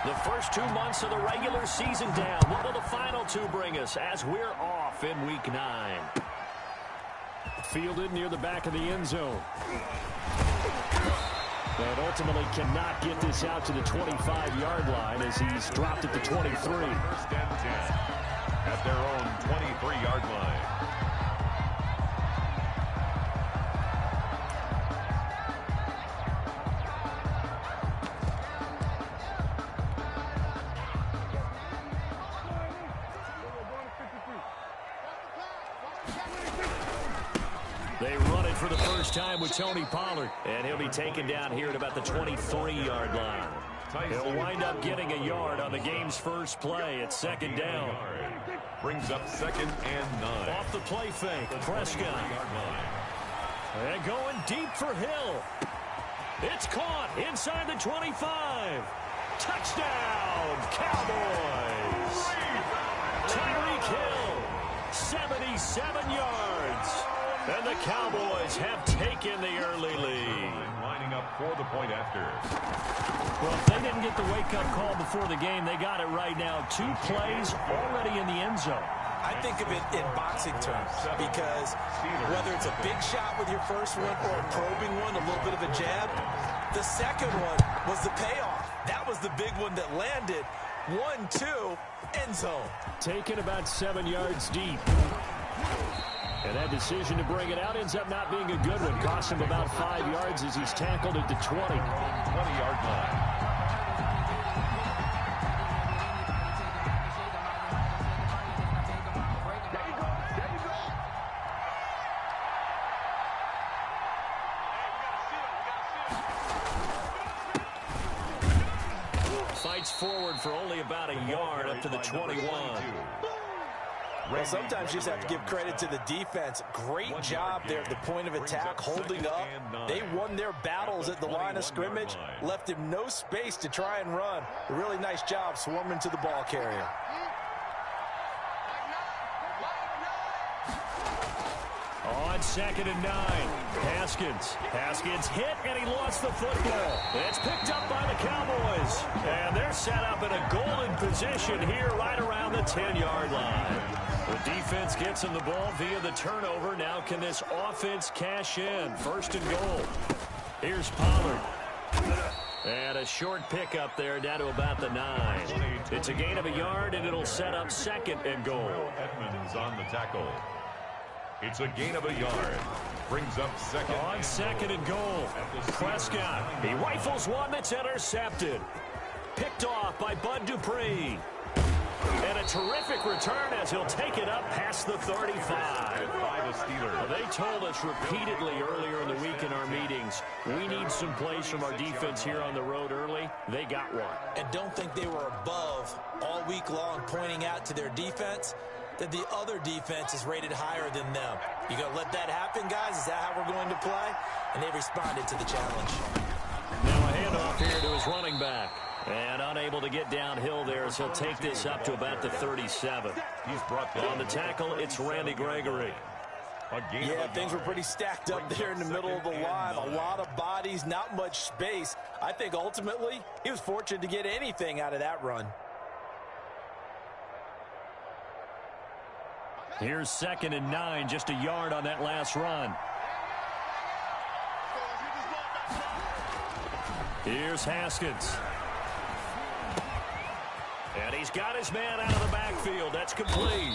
The first 2 months of the regular season down. What will the final 2 bring us as we're off in Week 9? Fielded near the back of the end zone. And ultimately cannot get this out to the 25-yard line as he's dropped at the 23. First and 10 at their own 23-yard line. They run it for the first time with Tony Pollard. And he'll be taken down here at about the 23-yard line. He'll wind up getting a yard on the game's first play at second down. Brings up 2nd and 9. Off the play fake, Prescott. And going deep for Hill. It's caught inside the 25. Touchdown, Cowboys. Tyreek Hill, 77 yards. And the Cowboys have taken the early lead. Lining up for the point after. Well, if they didn't get the wake-up call before the game, they got it right now. 2 plays already in the end zone. I think of it in boxing terms because whether it's a big shot with your first one or a probing one, a little bit of a jab, the second one was the payoff. That was the big one that landed. 1-2, end zone. Taken about 7 yards deep. And that decision to bring it out ends up not being a good one. Cost him about 5 yards as he's tackled at the 20. 20-yard line. Fights forward for only about a yard up to the 21. Well, sometimes you just have to give credit to the defense. Great job there at the point of attack, holding up. They won their battles at the line of scrimmage, left him no space to try and run. A really nice job swarming to the ball carrier. On 2nd and 9, Haskins hit, and he lost the football. It's picked up by the Cowboys. And they're set up in a golden position here right around the 10-yard line. The defense gets him the ball via the turnover. Now can this offense cash in? 1st and goal. Here's Pollard. And a short pickup there down to about the 9. It's a gain of a yard, and it'll set up 2nd and goal. Edmonds on the tackle. It's a gain of a yard. Brings up 2nd. On 2nd and goal. Prescott. He rifles one that's intercepted. Picked off by Bud Dupree. And a terrific return as he'll take it up past the 35. By the Steelers. They told us repeatedly earlier in the week in our meetings, we need some plays from our defense here on the road early. They got one. And don't think they were above all week long pointing out to their defense that the other defense is rated higher than them. You going to let that happen, guys? Is that how we're going to play? And they responded to the challenge. Now a handoff here to his running back. And unable to get downhill there, so he'll take this up to about the 37. He's brought down. On the tackle, it's Randy Gregory. Yeah, things were pretty stacked up there in the middle of the line. A lot of bodies, not much space. I think ultimately he was fortunate to get anything out of that run. Here's 2nd and 9, just a yard on that last run. Here's Haskins. And he's got his man out of the backfield. That's complete.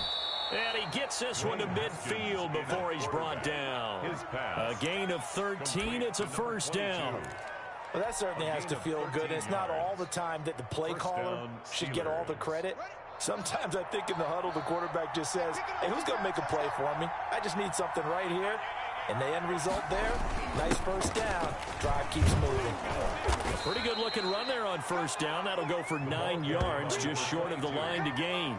And he gets this one to midfield before he's brought down. A gain of 13. It's a 1st down. Well, that certainly has to feel good. It's not all the time that the play caller should get all the credit. Sometimes I think in the huddle, the quarterback just says, hey, who's going to make a play for me? I just need something right here. And the end result there, nice 1st down. Drive keeps moving. A pretty good-looking run there on 1st down. That'll go for 9 yards, just short of the line to gain.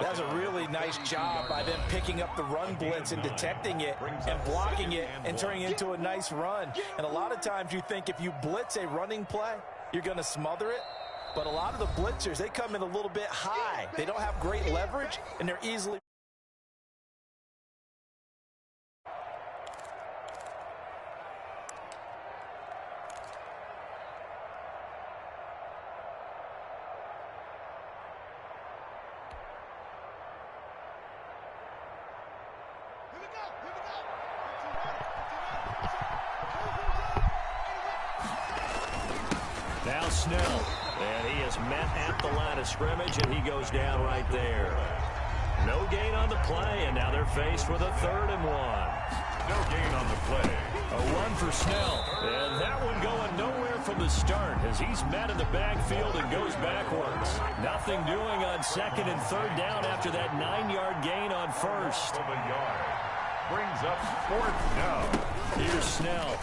That's a really nice job by them picking up the run blitz and detecting it and blocking it and turning it into a nice run. And a lot of times you think if you blitz a running play, you're going to smother it. But a lot of the blitzers, they come in a little bit high. They don't have great leverage, and they're easily... Now Snell. And he is met at the line of scrimmage, and he goes down right there. No gain on the play, and now they're faced with a 3rd and 1. No gain on the play. A run for Snell. And that one going nowhere from the start as he's met in the backfield and goes backwards. Nothing doing on 2nd and 3rd down after that 9-yard gain on 1st. Of a yard. Brings up 4th down. Here's Snell.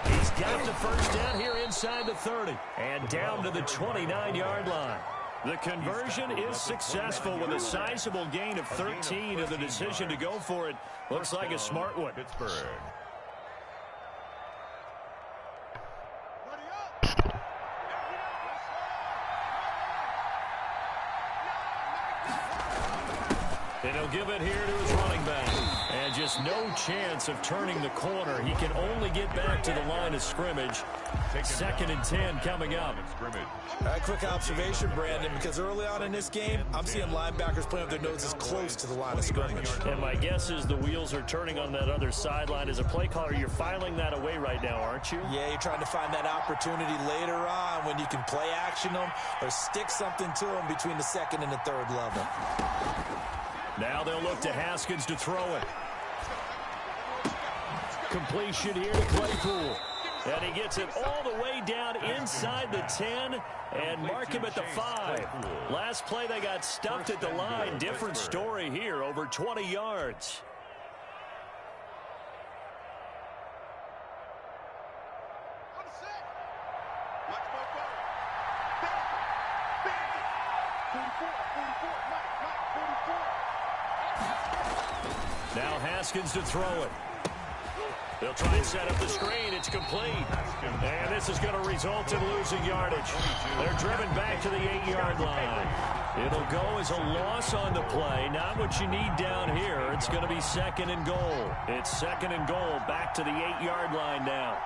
He's got the 1st down here inside the 30. And down to the 29-yard line. The conversion is successful with a sizable gain of 13, and the decision to go for it looks like a smart one. Pittsburgh. And he'll give it here to his running back. And just no chance of turning the corner. He can only get back to the line of scrimmage. 2nd and 10 coming up. Quick observation, Brandon, because early on in this game, I'm seeing linebackers playing with their noses close to the line of scrimmage. And my guess is the wheels are turning on that other sideline. As a play caller, you're filing that away right now, aren't you? Yeah, you're trying to find that opportunity later on when you can play action them or stick something to them between the 2nd and the 3rd level. Now they'll look to Haskins to throw it. Completion here to Claypool. And he gets it all the way down inside the 10 and mark him at the 5. Last play they got stuffed at the line. Different story here, over 20 yards. Now Haskins to throw it. They'll try and set up the screen. It's complete. And this is going to result in losing yardage. They're driven back to the 8-yard line. It'll go as a loss on the play. Not what you need down here. It's going to be 2nd and goal. It's 2nd and goal back to the 8-yard line now.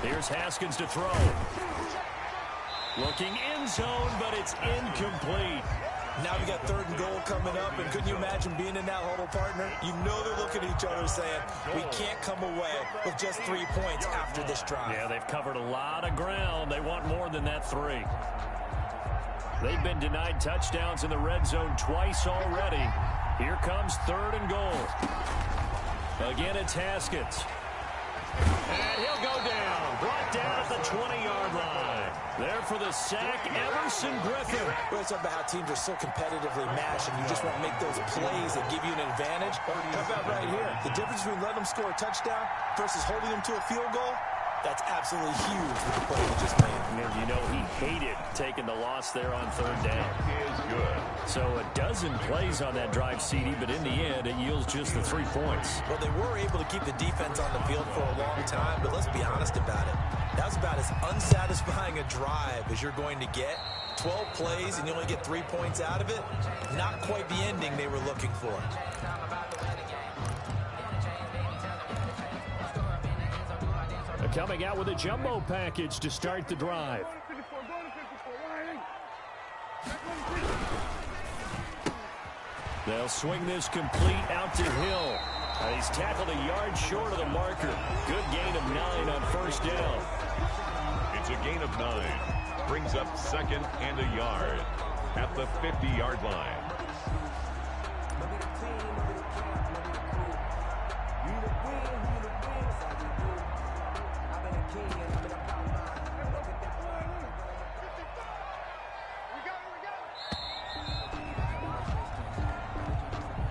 Here's Haskins to throw. Looking end zone, but it's incomplete. Now we got 3rd and goal coming up, and couldn't you imagine being in that huddle, partner? You know they're looking at each other saying, we can't come away with just 3 points after this drive. Yeah, they've covered a lot of ground. They want more than that 3. They've been denied touchdowns in the red zone twice already. Here comes 3rd and goal. Again, it's Haskins. And he'll go down. Brought down at the 20-yard line. There for the sack, Everson Griffin. We're talking about how teams are so competitively matched, and you just want to make those plays that give you an advantage. How about right here? The difference between letting them score a touchdown versus holding them to a field goal, that's absolutely huge with the play he just made. And you know he hated taking the loss there on 3rd down. Is good. So a dozen plays on that drive, CD, but in the end, it yields just the 3 points. Well, they were able to keep the defense on the field for a long time, but let's be honest about it. That was about as unsatisfying a drive as you're going to get. 12 plays and you only get 3 points out of it. Not quite the ending they were looking for. Coming out with a jumbo package to start the drive. They'll swing this complete out to Hill. He's tackled a yard short of the marker. Good gain of 9 on 1st down. It's a gain of 9. Brings up 2nd and a yard at the 50-yard line.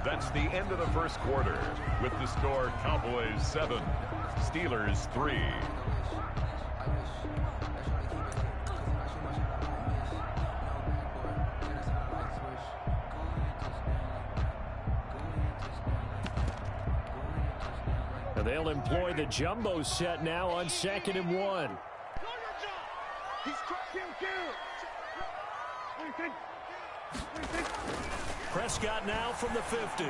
That's the end of the 1st quarter with the score Cowboys 7, Steelers 3. And they'll employ the jumbo set now on 2nd and 1. Prescott now from the 50.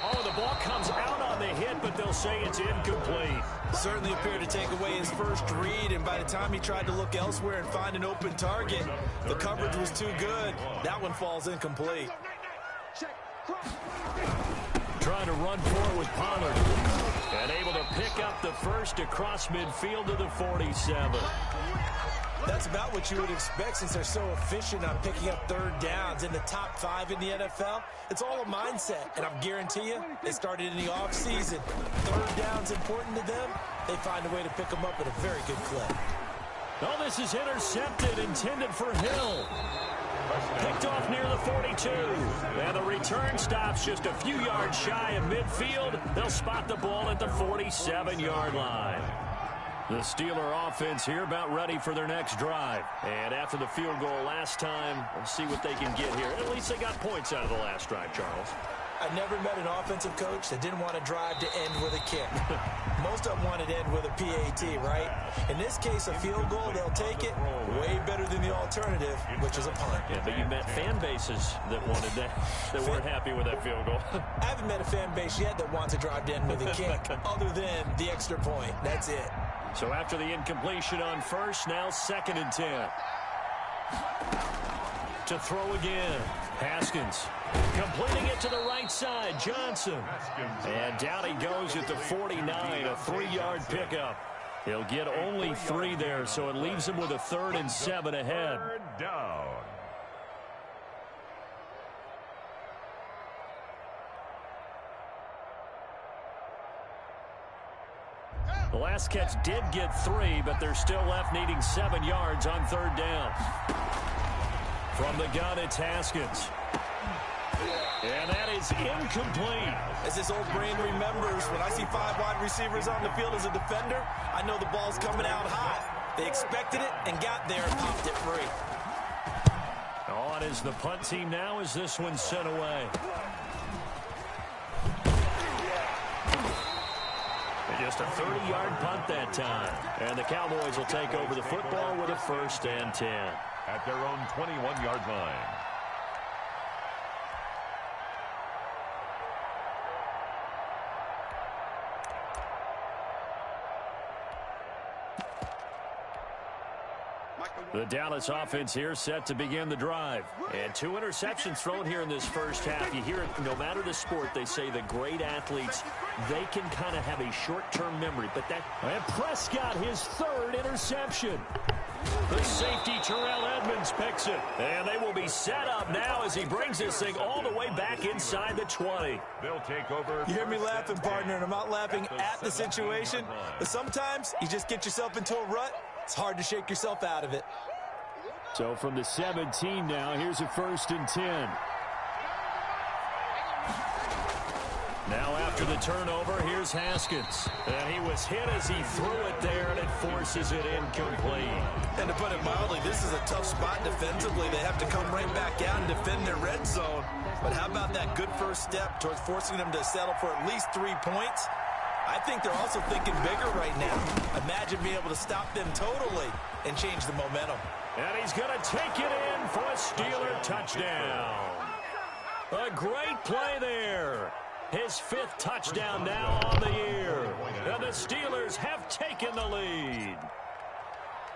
Oh, the ball comes out on the hit, but they'll say it's incomplete. Certainly appeared to take away his first read, and by the time he tried to look elsewhere and find an open target, the coverage was too good. That one falls incomplete. Trying to run for it with Pollard. And able to pick up the first across midfield to the 47. That's about what you would expect since they're so efficient on picking up third downs in the top 5 in the NFL. It's all a mindset, and I guarantee you, they started in the offseason. Third down's important to them. They find a way to pick them up at a very good clip. Oh, this is intercepted, intended for Hill. Picked off near the 42. And the return stops just a few yards shy of midfield. They'll spot the ball at the 47-yard line. The Steeler offense here about ready for their next drive. And after the field goal last time, we'll see what they can get here. At least they got points out of the last drive, Charles. I never met an offensive coach that didn't want to drive to end with a kick. Most of them wanted to end with a PAT, right? In this case, a field goal, they'll take it. Way better than the alternative, which is a punt. Yeah, but you met fan bases that wanted that weren't happy with that field goal. I haven't met a fan base yet that wants to drive to end with a kick, other than the extra point. That's it. So after the incompletion on first, now 2nd and 10. To throw again. Haskins completing it to the right side. Johnson. And down he goes at the 49, a 3-yard pickup. He'll get only 3 there, so it leaves him with a 3rd and 7 ahead. Third down. The last catch did get 3, but they're still left needing 7 yards on 3rd down. From the gun, it's Haskins. And that is incomplete. As this old brain remembers, when I see 5 wide receivers on the field as a defender, I know the ball's coming out hot. They expected it and got there and popped it free. On is the punt team now as this one's sent away. Just a 30-yard punt that time. And the Cowboys will take over the football with a 1st and 10. At their own 21-yard line. The Dallas offense here set to begin the drive. And 2 interceptions thrown here in this first half. You hear it, no matter the sport, they say the great athletes, they can kind of have a short-term memory. But that, and Prescott, his 3rd interception. The safety, Terrell Edmonds, picks it. And they will be set up now as he brings this thing all the way back inside the 20. They'll take over. You hear me laughing, partner, and I'm not laughing at the situation. But sometimes you just get yourself into a rut. It's hard to shake yourself out of it. So from the 17 now, here's a 1st and 10. Now after the turnover, here's Haskins. And he was hit as he threw it there, and it forces it incomplete. And to put it mildly, this is a tough spot defensively. They have to come right back out and defend their red zone. But how about that good first step towards forcing them to settle for at least 3 points? I think they're also thinking bigger right now. Imagine being able to stop them totally and change the momentum. And he's going to take it in for a Steeler touchdown. A great play there. His 5th touchdown now on the year. And the Steelers have taken the lead.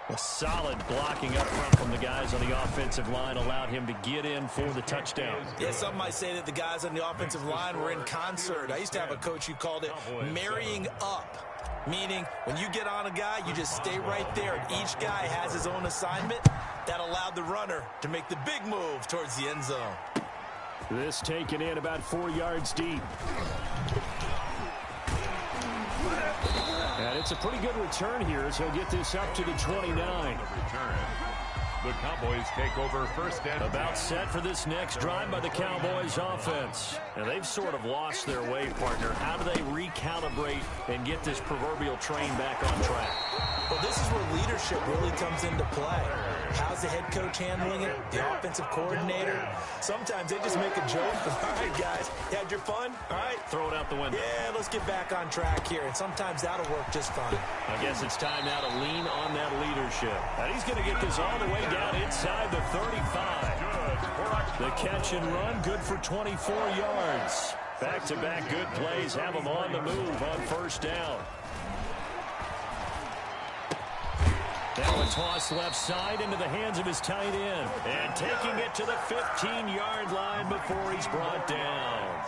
A solid blocking up front from the guys on the offensive line allowed him to get in for the touchdown. Yeah, some might say that the guys on the offensive line were in concert. I used to have a coach who called it marrying up, meaning when you get on a guy, you just stay right there, and each guy has his own assignment. That allowed the runner to make the big move towards the end zone. This taken in about 4 yards deep. And it's a pretty good return here, so he'll get this up to the 29. The Cowboys take over 1st and about set for this next drive by the Cowboys offense. And they've sort of lost their way, partner. How do they recalibrate and get this proverbial train back on track? Well, this is where leadership really comes into play. How's the head coach handling it? The offensive coordinator? Sometimes they just make a joke. All right, guys, you had your fun? All right. Throw it out the window. Yeah, let's get back on track here. And sometimes that'll work just fine. I guess it's time now to lean on that leadership. And he's going to get this all the way down inside the 35. The catch and run, good for 24 yards. Back-to-back good plays have him on the move on 1st down. Now a toss left side into the hands of his tight end. And taking it to the 15-yard line before he's brought down.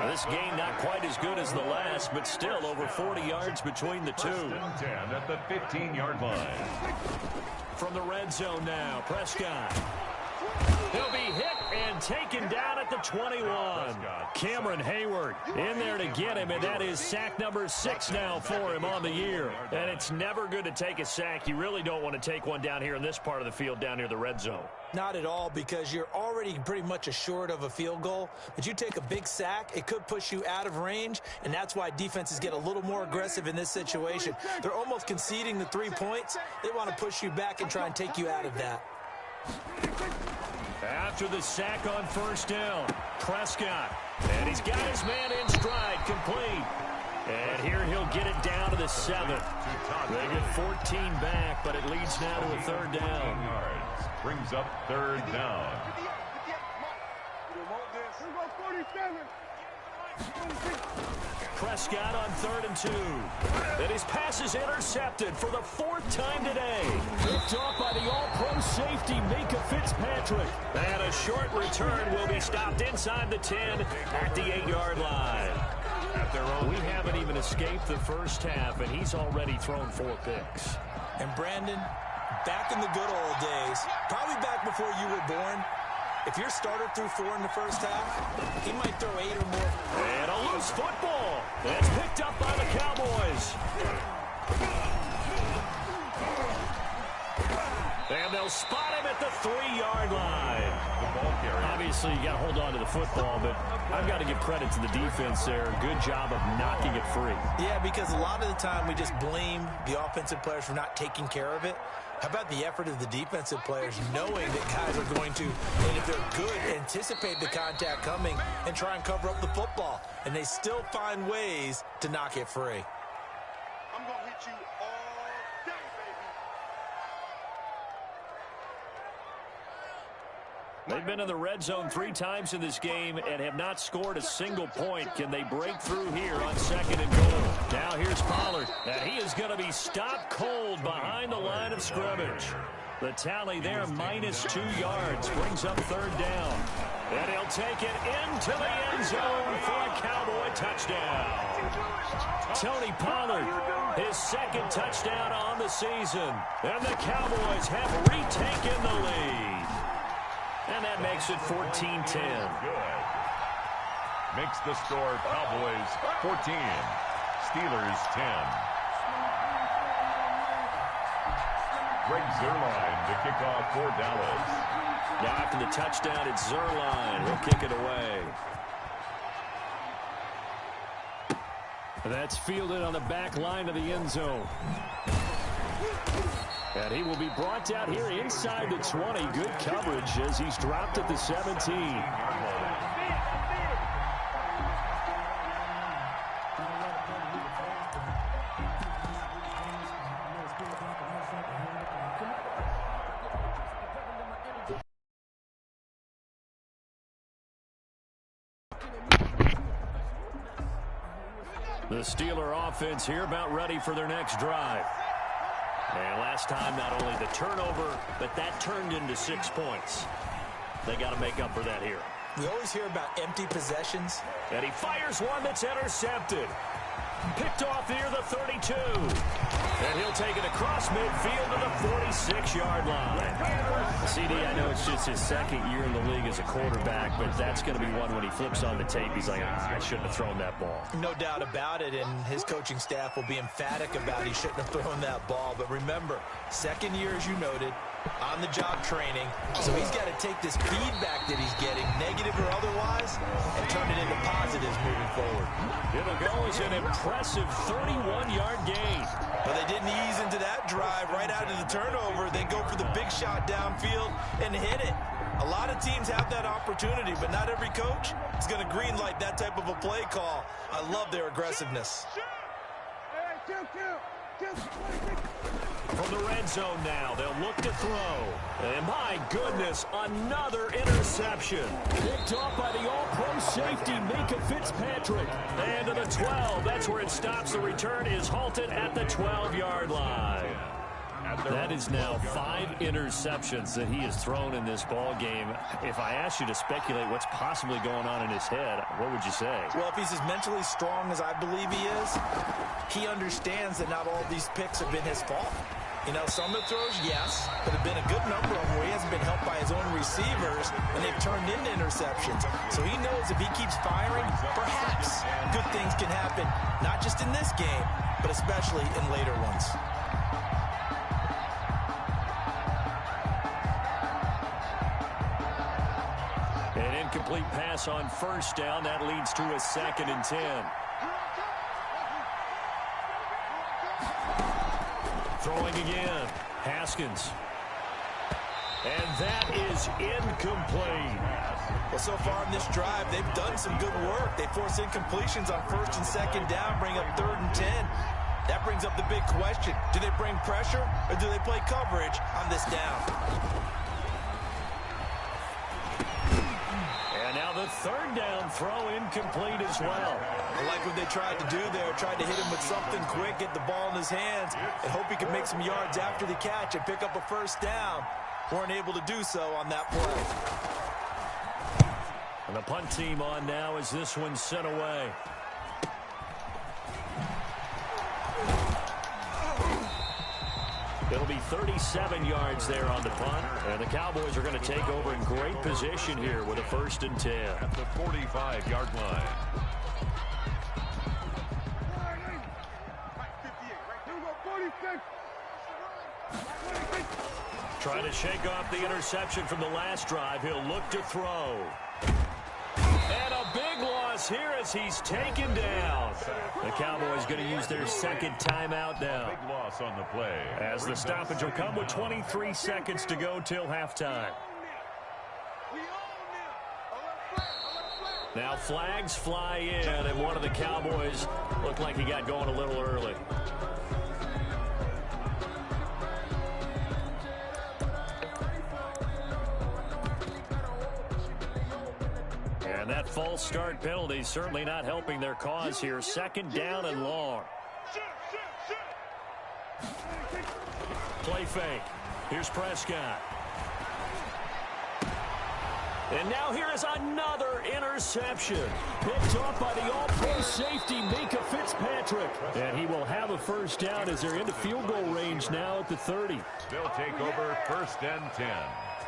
Now, this game not quite as good as the last, but still over 40 yards between the two. 10 at the 15-yard line. From the red zone now, Prescott. He'll be hit and taken down at the 21. Cameron Hayward in there to get him, and that is sack number 6 now for him on the year. And it's never good to take a sack. You really don't want to take one down here in this part of the field down near the red zone. Not at all, because you're already pretty much assured of a field goal. But you take a big sack, it could push you out of range, and that's why defenses get a little more aggressive in this situation. They're almost conceding the 3 points. They want to push you back and try and take you out of that. After the sack on first down, Prescott. And he's got his man in stride, complete. And here he'll get it down to the 7. They get 14 back, but it leads now to a third down. Brings up third down. Prescott on 3rd and 2. And his pass is intercepted for the 4th time today. Picked off by the all-pro safety, Mika Fitzpatrick. And a short return will be stopped inside the 10 at the 8-yard line. We haven't even escaped the first half, and he's already thrown 4 picks. And Brandon, back in the good old days, probably back before you were born, if your starter threw 4 in the first half, he might throw 8 or more. And a loose football. It's picked up by the Cowboys. And they'll spot him at the 3-yard line. The ball carrier. Obviously, you got to hold on to the football, but I've got to give credit to the defense there. Good job of knocking it free. Yeah, because a lot of the time we just blame the offensive players for not taking care of it. How about the effort of the defensive players knowing that guys are going to, and if they're good, anticipate the contact coming and try and cover up the football. And they still find ways to knock it free. I'm going to hit you all day, baby. They've been in the red zone 3 times in this game and have not scored a single point. Can they break through here on 2nd and goal? Now here's Pollard, and he is going to be stopped cold behind the line of scrimmage. The tally there, -2 yards, brings up 3rd down. And he'll take it into the end zone for a Cowboy touchdown. Tony Pollard, his 2nd touchdown on the season. And the Cowboys have retaken the lead. And that makes it 14-10. Good. Makes the score Cowboys 14, Steelers 10. Greg Zuerlein to kick off for Dallas. Now after the touchdown, it's Zuerlein. He'll kick it away. That's fielded on the back line of the end zone. And he will be brought down here inside the 20. Good coverage as he's dropped at the 17. The Steeler offense here about ready for their next drive. And last time, not only the turnover, but that turned into 6 points. They got to make up for that here. We always hear about empty possessions. And he fires one that's intercepted. Picked off near the 32. And he'll take it across midfield to the 46-yard line. CD, I know it's just his 2nd year in the league as a quarterback, but that's going to be one when he flips on the tape. He's like, I shouldn't have thrown that ball. No doubt about it, and his coaching staff will be emphatic about he shouldn't have thrown that ball. But remember, 2nd year, as you noted, on-the-job training. So he's got to take this feedback that he's getting, negative or otherwise, and turn it into positives moving forward. It'll go as an impressive 31-yard gain. But they didn't ease into that drive right out of the turnover. They go for the big shot downfield and hit it. A lot of teams have that opportunity, but not every coach is going to greenlight that type of a play call. I love their aggressiveness. From the red zone now, they'll look to throw. And my goodness, another interception. Picked off by the all-pro safety, Mika Fitzpatrick. And to the 12, that's where it stops. The return is halted at the 12-yard line. That is now 5 interceptions that he has thrown in this ball game. If I asked you to speculate what's possibly going on in his head, what would you say? Well, if he's as mentally strong as I believe he is, he understands that not all of these picks have been his fault. You know, some of the throws, yes, but have been a good number of them where he hasn't been helped by his own receivers, and they've turned into interceptions. So he knows if he keeps firing, perhaps good things can happen, not just in this game, but especially in later ones. An incomplete pass on first down. That leads to a 2nd and 10. Throwing again. Haskins. And that is incomplete. Well, so far in this drive, they've done some good work. They force incompletions on 1st and 2nd down, bring up 3rd and 10. That brings up the big question. Do they bring pressure or do they play coverage on this down? And now the 3rd down throw incomplete as well. I like what they tried to do there. Tried to hit him with something quick, get the ball in his hands, and hope he could make some yards after the catch and pick up a 1st down. Weren't able to do so on that play. And the punt team on now as this one's sent away. It'll be 37 yards there on the punt. And the Cowboys are going to take over in great position here with a 1st and 10. At the 45-yard line. Trying to shake off the interception from the last drive. He'll look to throw. And a big loss here as he's taken down. The Cowboys going to use their 2nd timeout now. Big loss on the play. As the stoppage will come with 23 seconds to go till halftime. Now flags fly in, and one of the Cowboys looked like he got going a little early. And that false start penalty certainly not helping their cause here. 2nd down and long. Play fake. Here's Prescott. And now here is another interception. Picked off by the all-pro safety, Mika Fitzpatrick. And he will have a 1st down as they're into field goal range now at the 30. They'll take over 1st and 10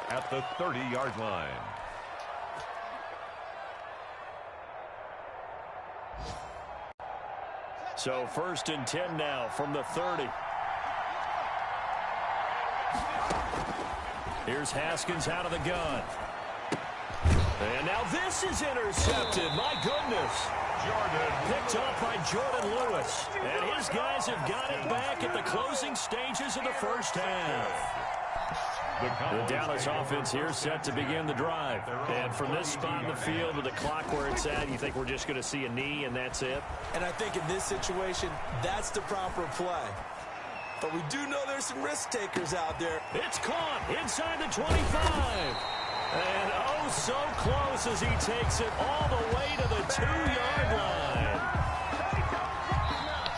at the 30-yard line. So 1st and 10 now from the 30. Here's Haskins out of the gun. And now this is intercepted. My goodness. Picked up by Jordan Lewis. And his guys have got it back at the closing stages of the 1st half. The Dallas offense here set to begin the drive. And from this spot in the field with the clock where it's at, you think we're just going to see a knee and that's it? And I think in this situation, that's the proper play. But we do know there's some risk takers out there. It's caught inside the 25. And oh, so close as he takes it all the way to the 2-yard line.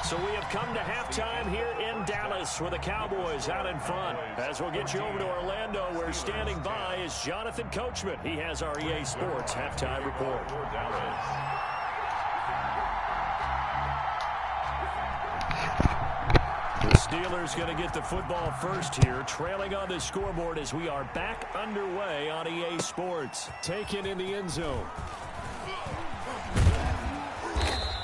So we have come to halftime here in Dallas with the Cowboys out in front. As we'll get you over to Orlando, where standing by is Jonathan Coachman. He has our EA Sports halftime report. The Steelers going to get the football first here, trailing on the scoreboard as we are back underway on EA Sports. Taken in the end zone.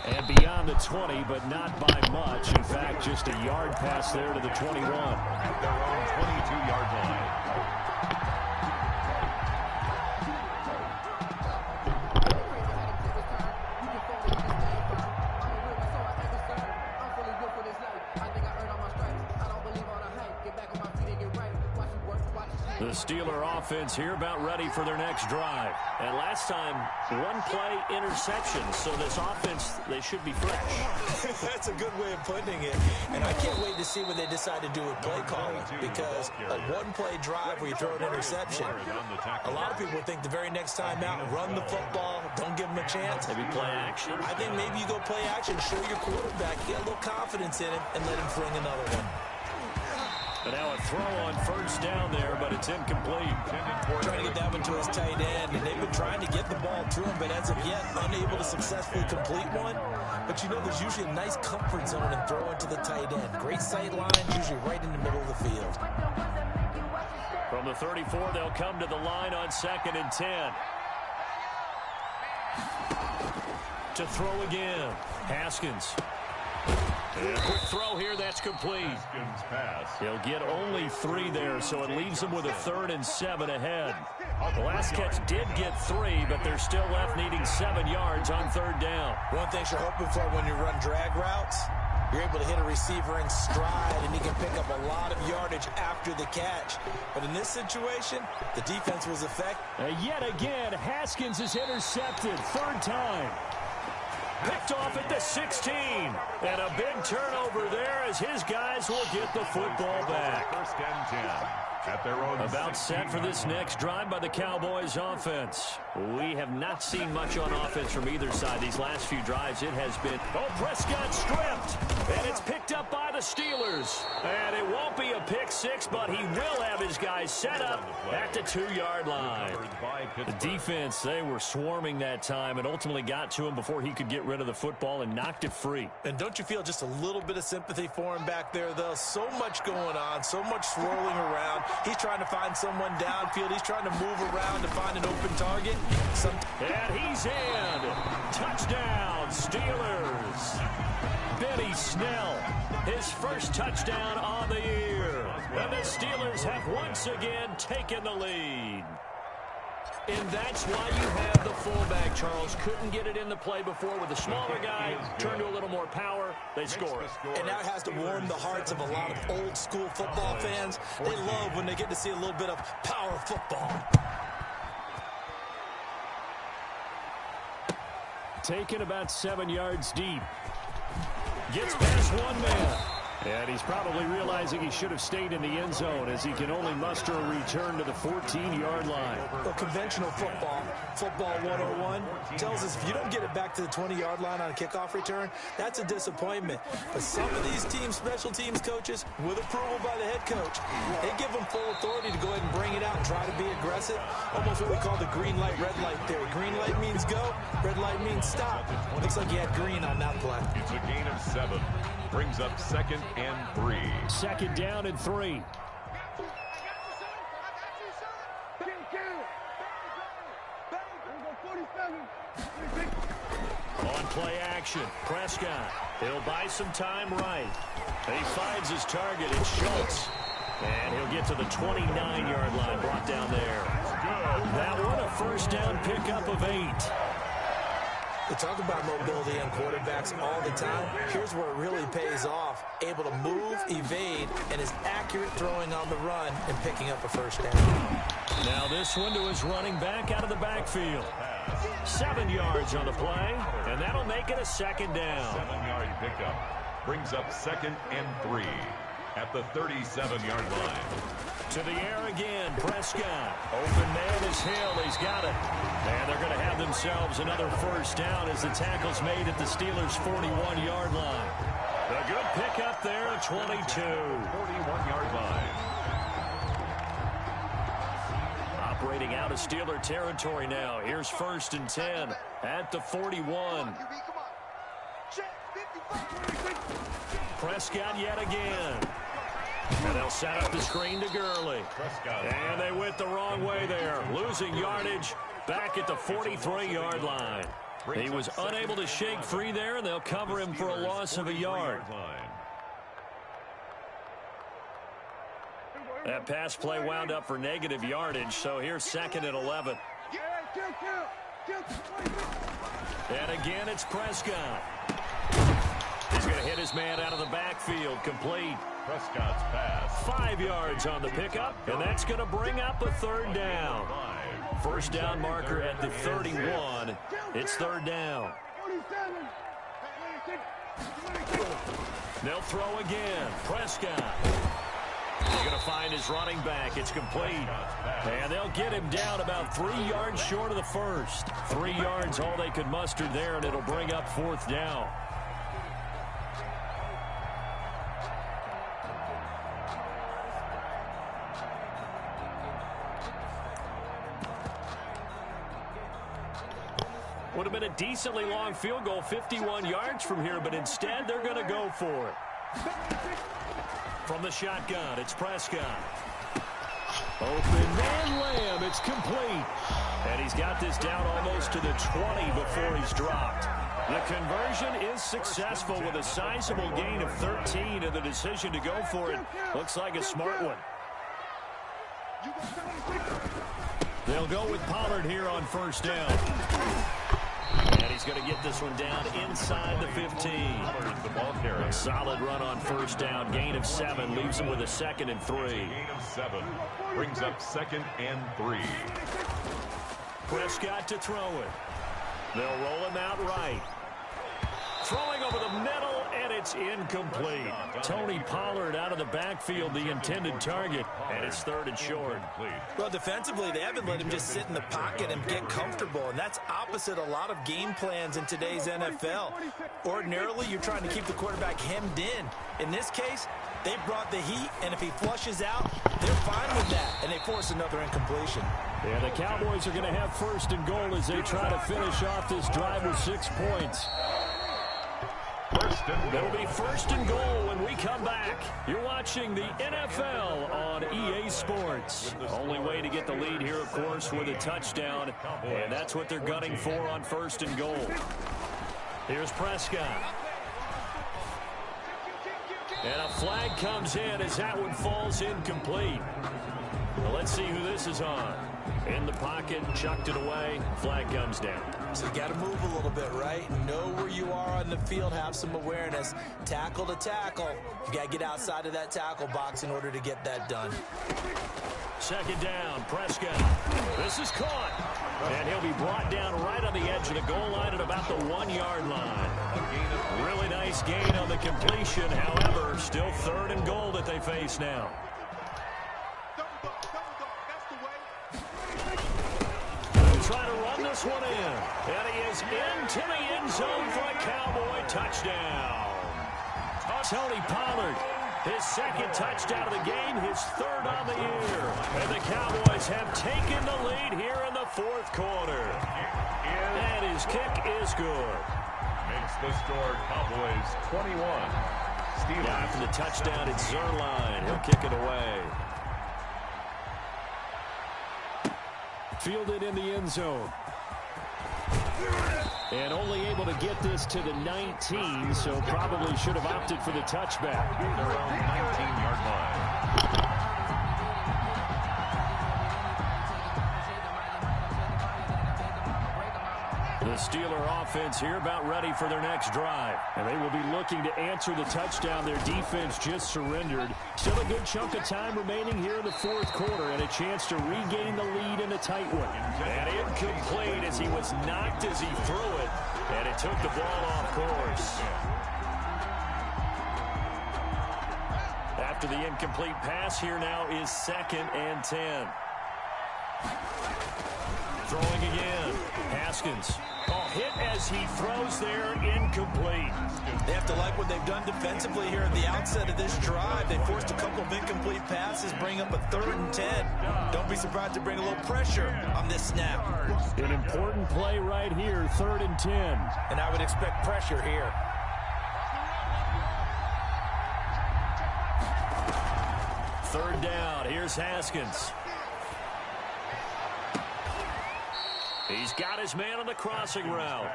And beyond the 20, but not by much. In fact, just a yard pass there to the 21. At their own 22-yard line. The Steeler offense here about ready for their next drive. And last time, 1-play interception. So this offense, they should be fresh. That's a good way of putting it. And I can't wait to see what they decide to do with play calling. Because a 1-play drive where you throw an interception, a lot of people think the very next time out, run the football, don't give them a chance. Maybe play action. I think maybe you go play action, show your quarterback, get a little confidence in him, and let him fling another one. And now a throw on first down there, but it's incomplete. Trying to get that one to his tight end, and they've been trying to get the ball to him, but as of yet, unable to successfully complete one. But you know, there's usually a nice comfort zone in throwing to the tight end. Great sight line, usually right in the middle of the field. From the 34, they'll come to the line on 2nd and 10. To throw again, Haskins. And a quick throw here, that's complete. Haskins pass. He'll get only 3 there, so it leaves him with a 3rd and 7 ahead. The last catch did get 3, but they're still left needing 7 yards on 3rd down. One thing you're hoping for when you run drag routes, you're able to hit a receiver in stride, and he can pick up a lot of yardage after the catch. But in this situation, the defense was effective. Yet again, Haskins is intercepted, 3rd time. Picked off at the 16. And a big turnover there as his guys will get the football back. 1st and 10. At their own About set for this next drive by the Cowboys offense. We have not seen much on offense from either side these last few drives. It has been, Prescott stripped. And it's picked up by the Steelers. And it won't be a pick 6, but he will have his guys set up at the 2-yard line. The defense, they were swarming that time and ultimately got to him before he could get rid of the football and knocked it free. And don't you feel just a little bit of sympathy for him back there, though? So much going on, so much swirling around. He's trying to find someone downfield. He's trying to move around to find an open target. And he's in. Touchdown, Steelers. Benny Snell, his first touchdown on the year. And the Steelers have once again taken the lead. And that's why you have the fullback, Charles. Couldn't get it in the play before with the smaller guy. Turned to a little more power. They score it. And now it has to warm the hearts of a lot of old school football fans. They love when they get to see a little bit of power football. Taken about 7 yards deep. Gets past one man. And he's probably realizing he should have stayed in the end zone as he can only muster a return to the 14-yard line. Well, conventional football 101, tells us if you don't get it back to the 20-yard line on a kickoff return, that's a disappointment. But some of these special teams coaches, with approval by the head coach, they give them full authority to go ahead and bring it out and try to be aggressive. Almost what we call the green light, red light theory. Green light means go, red light means stop. Looks like he had green on that play. It's a gain of 7. Brings up 2nd and 3. 2nd down and 3. On play action, Prescott. He'll buy some time right. He finds his target, it's Schultz. And he'll get to the 29-yard line, brought down there. That one a 1st down pickup of 8. They talk about mobility on quarterbacks all the time. Here's where it really pays off. Able to move, evade, and is accurate throwing on the run and picking up a 1st down. Now this one to his running back out of the backfield. 7 yards on the play, and that'll make it a 2nd down. 7-yard pickup. Brings up 2nd and 3 at the 37-yard line. To the air again, Prescott. Open man is Hill. He's got it. And they're going to have themselves another 1st down as the tackle's made at the Steelers' 41-yard line. A good pickup there at 22. 41-yard line. Operating out of Steeler territory now. Here's 1st and 10 at the 41. Prescott yet again. And they'll set up the screen to Gurley. And they went the wrong way there. Losing yardage back at the 43-yard line. He was unable to shake free there, and they'll cover him for a loss of a yard. That pass play wound up for negative yardage, so here's 2nd and 11. And again, it's Prescott. He's going to hit his man out of the backfield, complete. Prescott's pass. 5 yards on the pickup, and that's going to bring up a 3rd down. 1st down marker at the 31. It's 3rd down. They'll throw again. Prescott. He's going to find his running back. It's complete. And they'll get him down about 3 yards short of the 1st. 3 yards all they could muster there, and it'll bring up 4th down. Would have been a decently long field goal, 51 yards from here, but instead they're going to go for it. From the shotgun, it's Prescott. Open man Lamb, it's complete. And he's got this down almost to the 20 before he's dropped. The conversion is successful with a sizable gain of 13, and the decision to go for it looks like a smart one. They'll go with Pollard here on first down. And he's going to get this one down inside the 15. A solid run on first down. Gain of 7 leaves him with a 2nd and 3. Gain of 7 brings up 2nd and 3. Prescott to throw it. They'll roll him out right. Throwing over the middle, and it's incomplete. Tony Pollard out of the backfield, the intended target, and it's 3rd and short. Well, defensively, they haven't let him just sit in the pocket and get comfortable, and that's opposite a lot of game plans in today's NFL. Ordinarily, you're trying to keep the quarterback hemmed in. In this case, they brought the heat, and if he flushes out, they're fine with that, and they force another incompletion. Yeah, the Cowboys are going to have 1st and goal as they try to finish off this drive with 6 points. It'll be 1st and goal when we come back. You're watching the NFL on EA Sports. Only way to get the lead here, of course, with a touchdown, and that's what they're gunning for on 1st and goal. Here's Prescott. And a flag comes in as that one falls incomplete. Well, let's see who this is on. In the pocket, chucked it away, flag comes down. So you got to move a little bit, right? Know where you are on the field, have some awareness. Tackle to tackle. You got to get outside of that tackle box in order to get that done. 2nd down, Prescott. This is caught. And he'll be brought down right on the edge of the goal line at about the 1-yard line. Really nice gain on the completion. However, still 3rd and goal that they face now. Trying to run this one in. And he is into the end zone for a Cowboy touchdown. Tony Pollard, his 2nd touchdown of the game, his 3rd on the year. And the Cowboys have taken the lead here in the 4th quarter. And his kick is good. Makes the score Cowboys 21. Steelers. After the touchdown, it's Zerline. He'll kick it away. Fielded in the end zone. And only able to get this to the 19, so probably should have opted for the touchback. Around 19-yard line. The Steeler offense here about ready for their next drive. And they will be looking to answer the touchdown their defense just surrendered. Still a good chunk of time remaining here in the 4th quarter and a chance to regain the lead in a tight one. And incomplete as he was knocked as he threw it. And it took the ball off course. After the incomplete pass, here now is 2nd and 10. Throwing again. Haskins. Hit as he throws there, incomplete. They have to like what they've done defensively here at the outset of this drive. They forced a couple of incomplete passes, bring up a 3rd and 10. Don't be surprised to bring a little pressure on this snap. An important play right here, 3rd and 10. And I would expect pressure here. Third down, here's Haskins. He's got his man on the crossing route.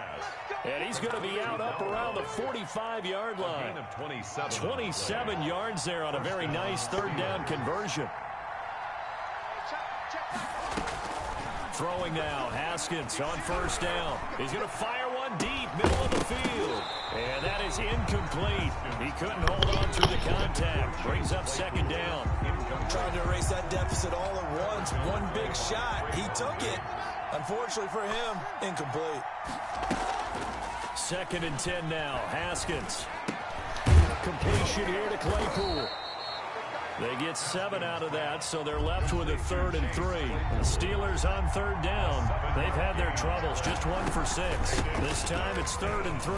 And he's going to be out up around the 45-yard line. 27 yards there on a very nice 3rd down conversion. Throwing now, Haskins on 1st down. He's going to fire one deep, middle of the field. And that is incomplete. He couldn't hold on through the contact. Brings up 2nd down. Trying to erase that deficit all at once. One big shot. He took it. Unfortunately for him, incomplete. 2nd and 10 now. Haskins. Completion here to Claypool. They get 7 out of that, so they're left with a 3rd and 3. The Steelers on 3rd down. They've had their troubles, just 1 for 6. This time it's 3rd and 3.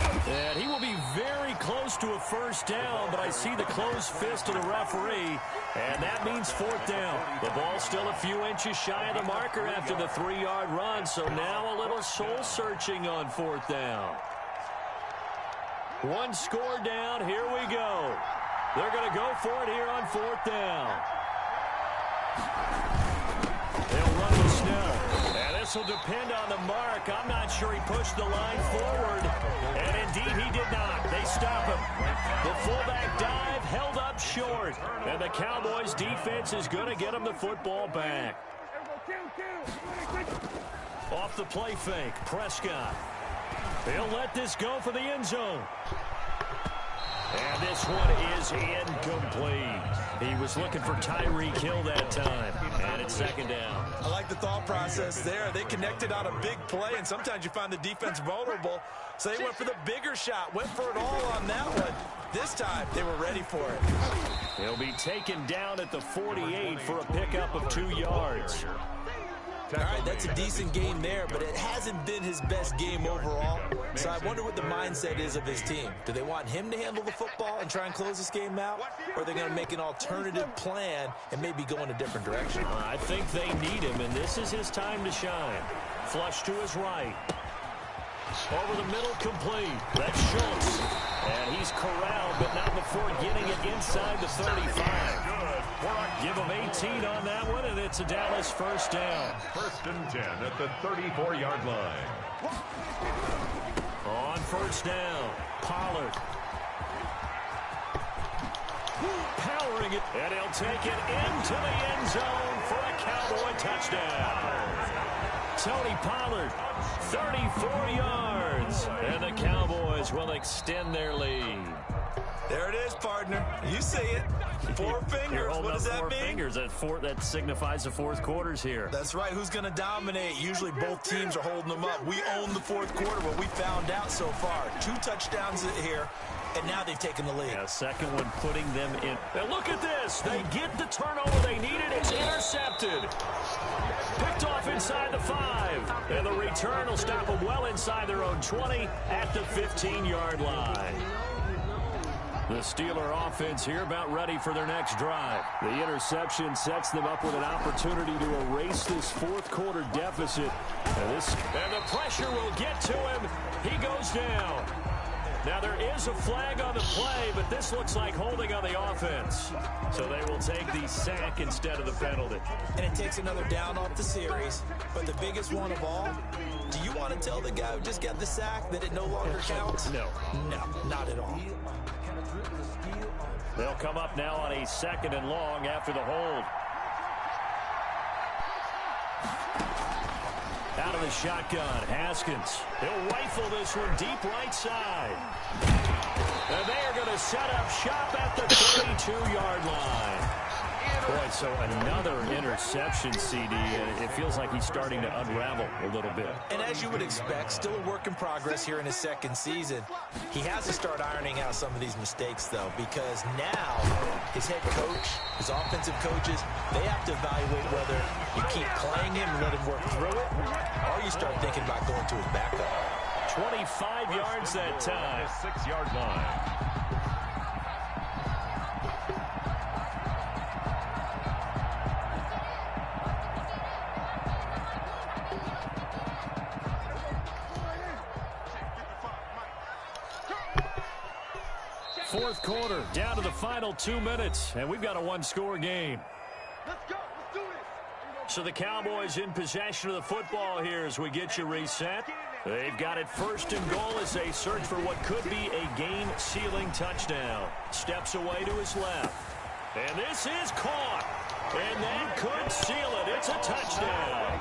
And he will be very close to a first down, but I see the closed fist of the referee, and that means fourth down. The ball's still a few inches shy of the marker after the 3-yard run, so now a little soul-searching on fourth down. One score down, here we go. They're going to go for it here on fourth down. They'll run with Snell. And this will depend on the mark. I'm not sure he pushed the line forward. And indeed he did not. They stop him. The fullback dive held up short. And the Cowboys defense is going to get him the football back. Off the play fake, Prescott. He'll let this go for the end zone. And this one is incomplete. He was looking for Tyreek Hill that time. And it's second down. I like the thought process there. They connected on a big play, and sometimes you find the defense vulnerable. So they went for the bigger shot, went for it all on that one. This time, they were ready for it. He'll be taken down at the 48 for a pickup of 2 yards. All right, that's a decent game there, but it hasn't been his best game overall. So I wonder what the mindset is of his team. Do they want him to handle the football and try and close this game out? Or are they going to make an alternative plan and maybe go in a different direction? I think they need him, and this is his time to shine. Flush to his right. Over the middle, complete. That's Schultz. And he's corralled, but not before getting it inside the 35. Give him 18 on that one, and it's a Dallas first down. First and 10 at the 34-yard line. On first down, Pollard. Powering it, and he'll take it into the end zone for a Cowboy touchdown. Tony Pollard, 34 yards, and the Cowboys will extend their lead. There it is, partner. You see it. 4 fingers. What does that mean? Fingers. That signifies the fourth quarter's here. That's right. Who's going to dominate? Usually both teams are holding them up. We own the fourth quarter, what we found out so far. 2 touchdowns here, and now they've taken the lead. Yeah, second one putting them in. And look at this. They get the turnover they needed. It's intercepted. Picked off inside the 5. And the return will stop them well inside their own 20 at the 15-yard line. The Steeler offense here about ready for their next drive. The interception sets them up with an opportunity to erase this fourth quarter deficit. And the pressure will get to him. He goes down. Now there is a flag on the play, but this looks like holding on the offense. So they will take the sack instead of the penalty. And it takes another down off the series. But the biggest one of all, do you want to tell the guy who just got the sack that it no longer counts? No. No, not at all. They'll come up now on a second and long after the hold. Out of the shotgun, Haskins. He'll rifle this one deep right side. And they are going to set up shop at the 32-yard line. Boy, so another interception, CD, and it feels like he's starting to unravel a little bit. And as you would expect, still a work in progress here in his second season. He has to start ironing out some of these mistakes, though, because now his head coach, his offensive coaches, they have to evaluate whether you keep playing him and let him work through it, or you start thinking about going to his backup. 25 yards that time. 6-yard line. Fourth quarter, down to the final 2 minutes, and we've got a one-score game. Let's go. Let's do this. So the Cowboys in possession of the football here as we get you reset. They've got it first and goal as they search for what could be a game-sealing touchdown. Steps away to his left. And this is caught. And that could seal it. It's a touchdown.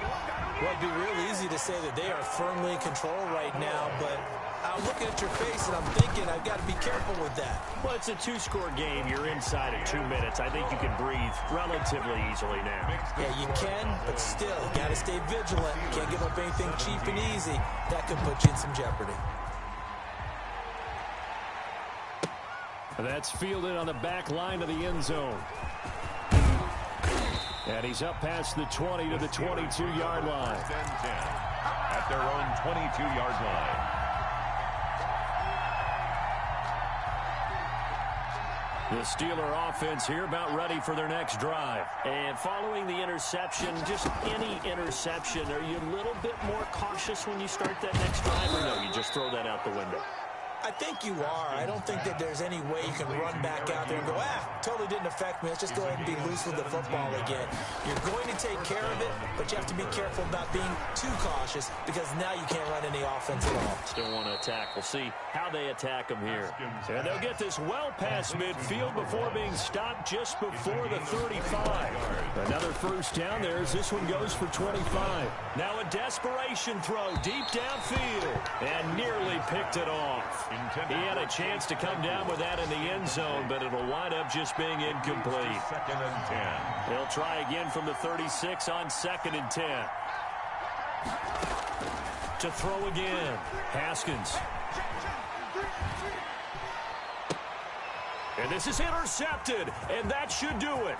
Well, it'd be real easy to say that they are firmly in control right now, but I'm looking at your face and I'm thinking I've got to be careful with that. Well, it's a 2-score game. You're inside of 2 minutes. I think you can breathe relatively easily now. Yeah, you can, but still, you got to stay vigilant. Can't give up anything cheap and easy. That could put you in some jeopardy. That's fielded on the back line of the end zone. And he's up past the 20 to the 22-yard line. At their own 22-yard line. The Steeler offense here about ready for their next drive. And following the interception, just any interception, are you a little bit more cautious when you start that next drive, or no, you just throw that out the window? I think you are. I don't think that there's any way you can run back out there and go, totally didn't affect me. Let's just go ahead and be loose with the football again. You're going to take care of it, but you have to be careful about being too cautious because now you can't run any offense at all. Still want to attack. We'll see how they attack them here. And they'll get this well past midfield before being stopped just before the 35. Another first down there as this one goes for 25. Now a desperation throw deep downfield and nearly picked it off. He had a chance to come down with that in the end zone, but it'll wind up just being incomplete. Second and 10. He'll try again from the 36 on 2nd and 10. To throw again. Haskins. And this is intercepted, and that should do it.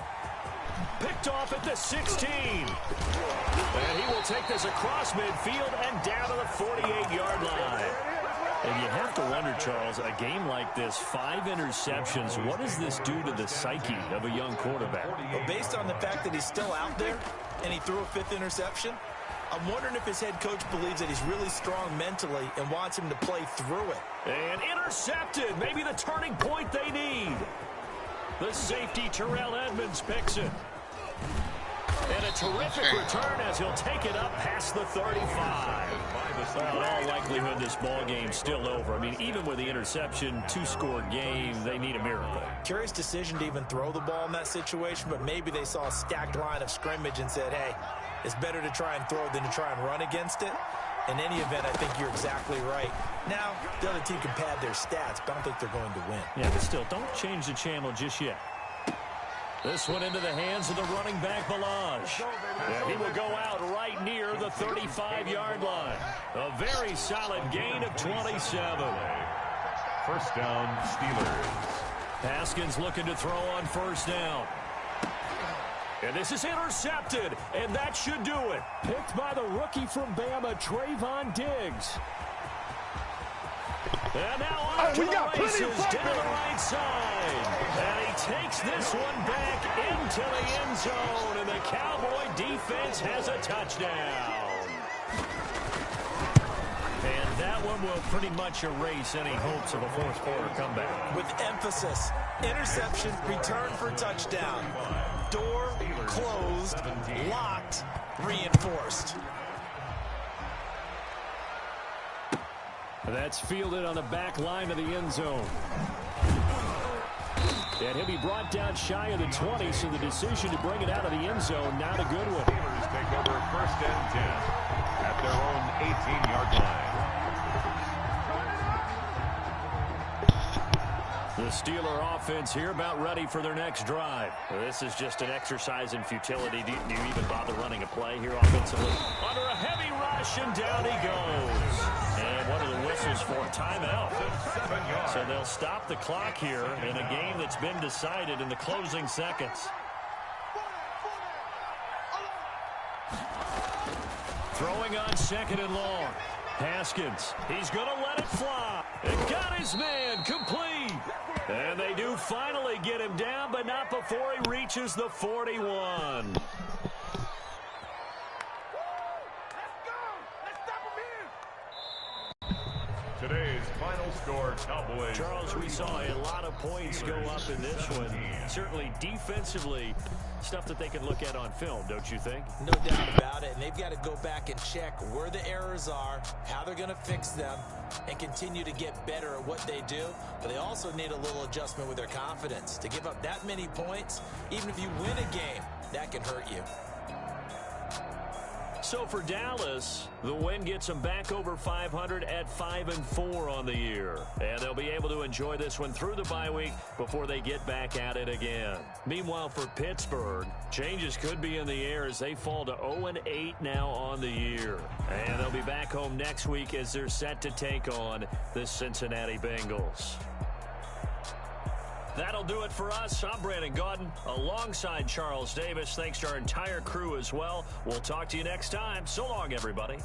Picked off at the 16. And he will take this across midfield and down to the 48-yard line. And you have to wonder, Charles, a game like this, 5 interceptions, what does this do to the psyche of a young quarterback? Well, based on the fact that he's still out there and he threw a 5th interception, I'm wondering if his head coach believes that he's really strong mentally and wants him to play through it. And intercepted, maybe the turning point they need. The safety, Terrell Edmonds, picks it. And a terrific return as he'll take it up past the 35. Well, in all likelihood, this ball game's still over. I mean, even with the interception, 2-score game, they need a miracle. Curious decision to even throw the ball in that situation, but maybe they saw a stacked line of scrimmage and said, hey, it's better to try and throw than to try and run against it. In any event, I think you're exactly right. Now, the other team can pad their stats, but I don't think they're going to win. Yeah, but still, don't change the channel just yet. This one into the hands of the running back, Balaj. And he will go out right near the 35-yard line. A very solid gain of 27. First down, Steelers. Haskins looking to throw on first down. And this is intercepted, and that should do it. Picked by the rookie from Bama, Trayvon Diggs. And now on to the races down the right side. And he takes this one back into the end zone, and the Cowboy defense has a touchdown. And that one will pretty much erase any hopes of a fourth-quarter comeback. With emphasis, interception, return for touchdown. Door closed, locked, reinforced. That's fielded on the back line of the end zone. And he'll be brought down shy of the 20, so the decision to bring it out of the end zone, not a good one. Steelers take over first and 10 at their own 18-yard line. The Steeler offense here about ready for their next drive. This is just an exercise in futility. Do you even bother running a play here offensively? Under a heavy rush, and down he goes. And one of the whistles for a timeout. So they'll stop the clock here in a game that's been decided in the closing seconds. Throwing on 2nd and long. Haskins, he's going to let it fly. And got his man complete. And they do finally get him down, but not before he reaches the 41. Today's final score, Cowboys. Charles, we saw a lot of points go up in this one. Certainly defensively, stuff that they can look at on film, don't you think? No doubt about it, and they've got to go back and check where the errors are, how they're going to fix them, and continue to get better at what they do. But they also need a little adjustment with their confidence. To give up that many points, even if you win a game, that can hurt you. So for Dallas, the win gets them back over 500 at 5-4 on the year. And they'll be able to enjoy this one through the bye week before they get back at it again. Meanwhile, for Pittsburgh, changes could be in the air as they fall to 0-8 now on the year. And they'll be back home next week as they're set to take on the Cincinnati Bengals. That'll do it for us. I'm Brandon Gaudin alongside Charles Davis. Thanks to our entire crew as well. We'll talk to you next time. So long, everybody.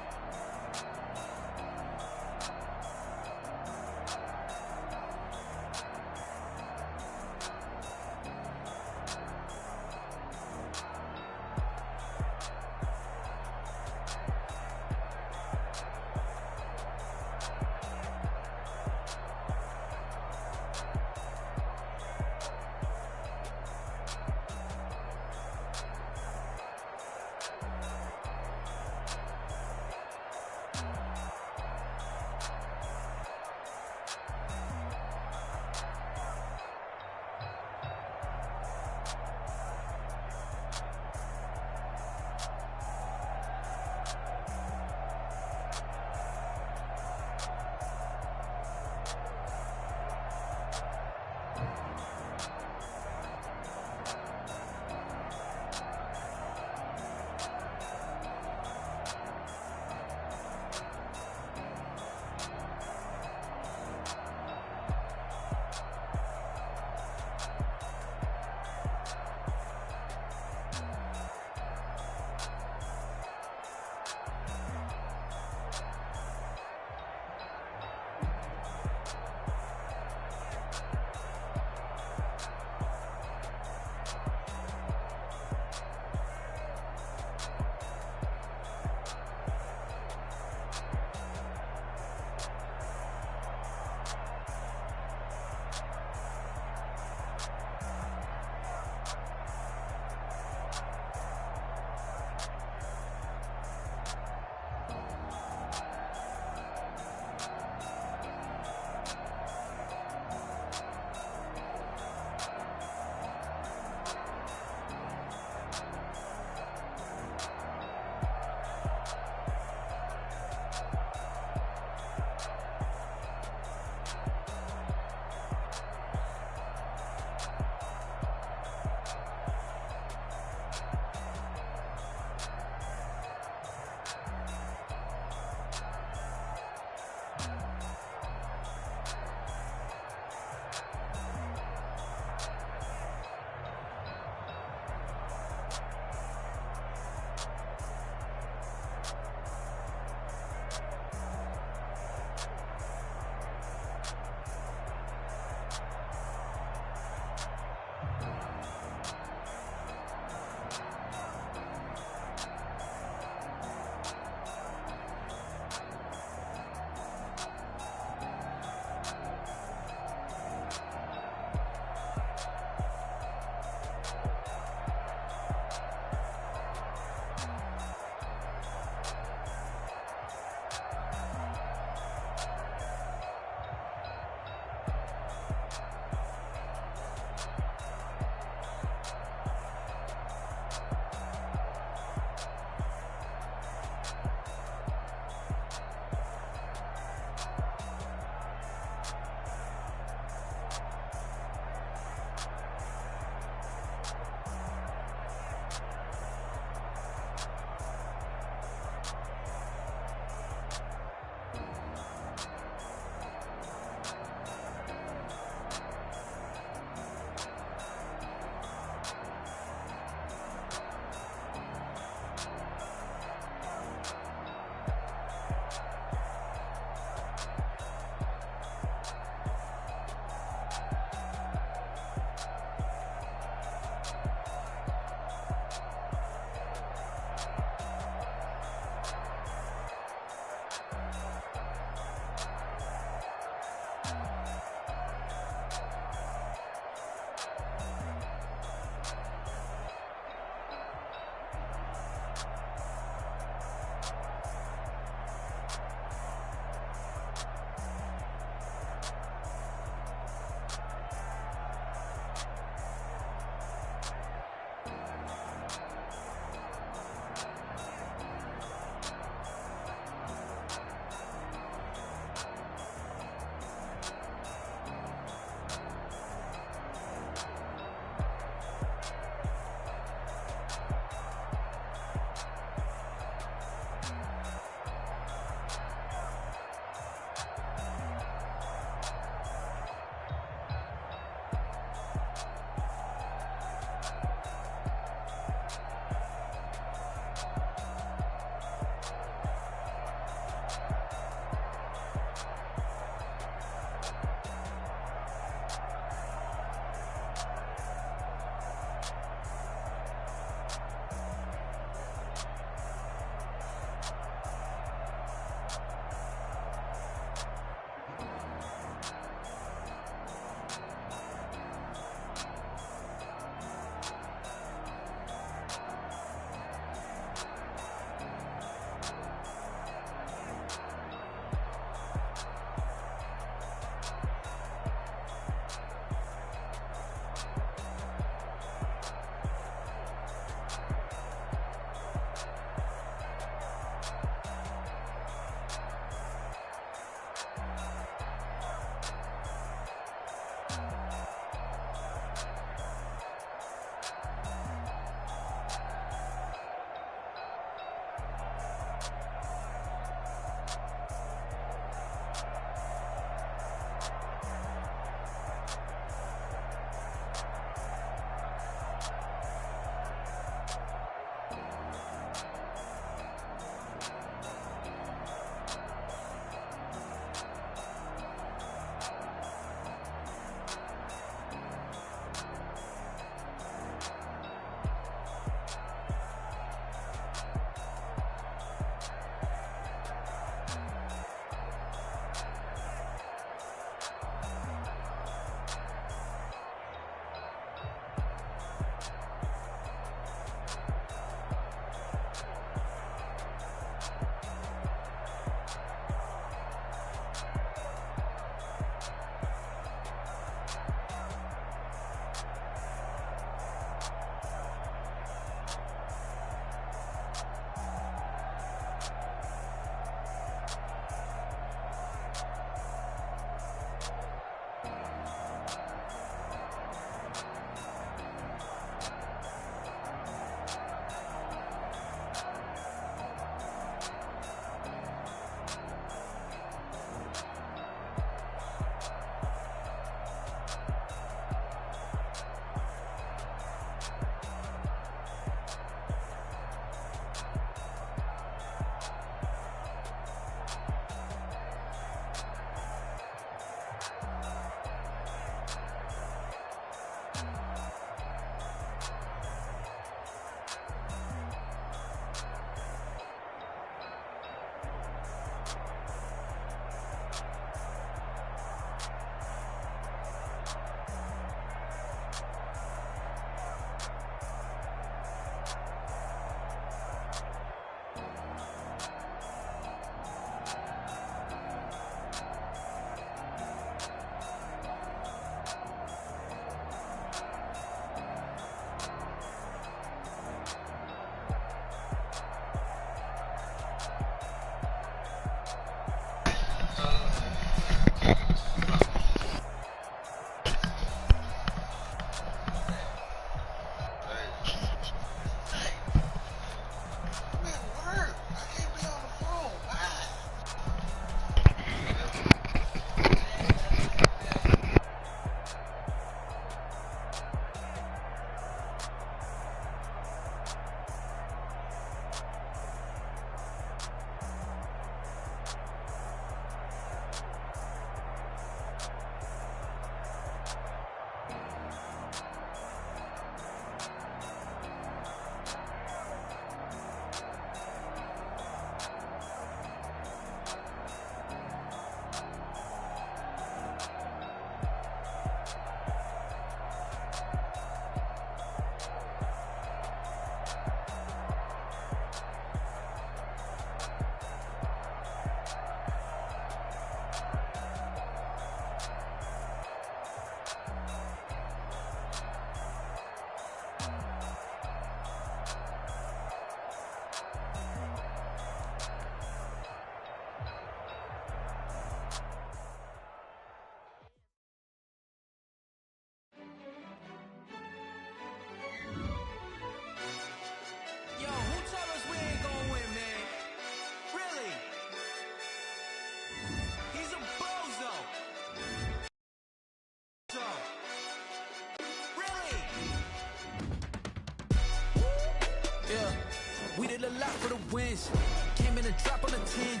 lot for the wins. Came in a drop on a 10.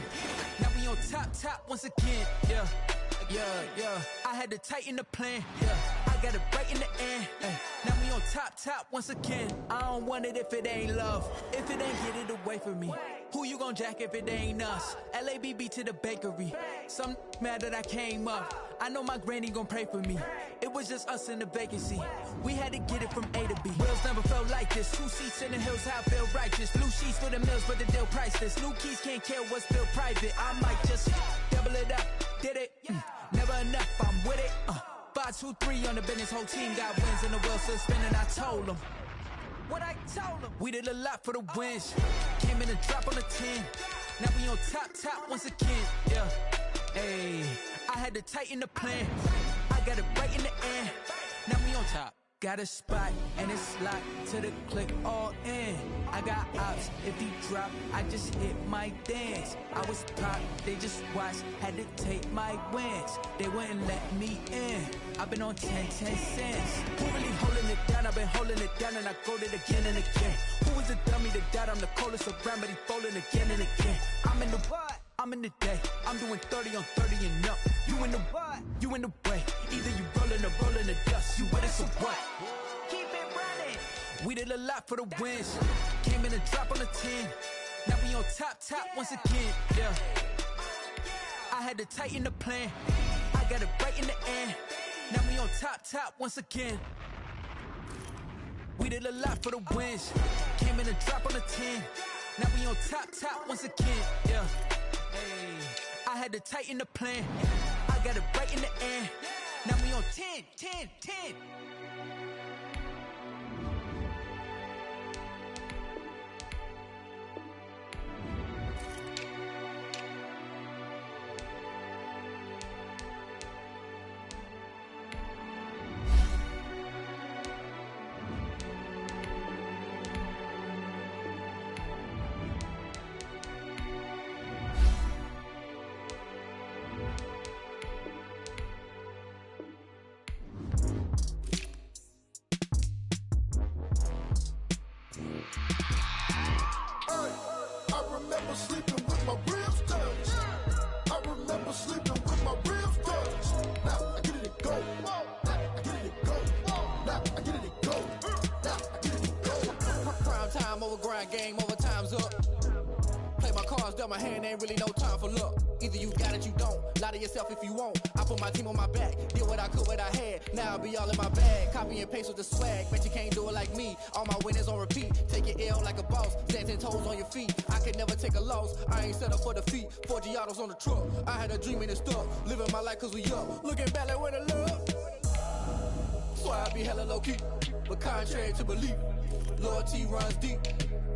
Now we on top once again. Yeah. I had to tighten the plan. Yeah. I got it right in the end. Now we on top once again. I don't want it if it ain't love. If it ain't, get it away from me. Who you gon' jack if it ain't us? LABB to the bakery. Some mad that I came up. I know my granny gon' pray for me. It was just us in the vacancy. We had to get it from A to B. Wheels never felt like this. 2 seats in the hills, how I feel righteous. Blue sheets for the mills, but the deal priceless. New keys can't care what's still private. I might just double it up. Did it? Never enough, I'm with it. 5, 2, 3 on the business. Whole team got wins and the wheels still spinning. I told them what I told them. We did a lot for the wins. Came in a drop on a 10. Now we on top once again. Yeah. Hey, I had to tighten the plan. I got it right in the end. Now we on top. Got a spot and it's locked to the click all in. I got ops, if he drop, I just hit my dance. I was top, they just watched, had to take my wins. They wouldn't let me in. I've been on 10 cents. Who really holding it down? I've been holding it down and I go it again and again. Who was a dummy to doubt? I'm the coldest around, but he folding again and again. I'm in the what? I'm in the day. I'm doing 30 on 30 and up. You in the what? You in the way. Either you rolling or rolling the dust. You with us or what? Keep it running. We did a lot for the wins. Came in a drop on a 10. Now we on top once again. Yeah. I had to tighten the plan. I got it right in the end. Now we on top once again. We did a lot for the wins. Came in a drop on a 10. Now we on top once again. Yeah. Hey, I had to tighten the plan. I got it right in the end. Now we on 10. Game over, time's up. Play my cards, dealt my hand, ain't really no time for luck. Either you got it, you don't. Lie to yourself if you won't. I put my team on my back, did what I could, what I had. Now I'll be all in my bag. Copy and paste with the swag, bet you can't do it like me. All my winners on repeat. Take your L like a boss, stand 10 toes on your feet. I could never take a loss, I ain't set up for defeat. 4 Giottos on the truck, I had a dream and it stuck. Living my life cause we up, looking back like where the love. So I be hella low key, but contrary to belief, loyalty runs deep.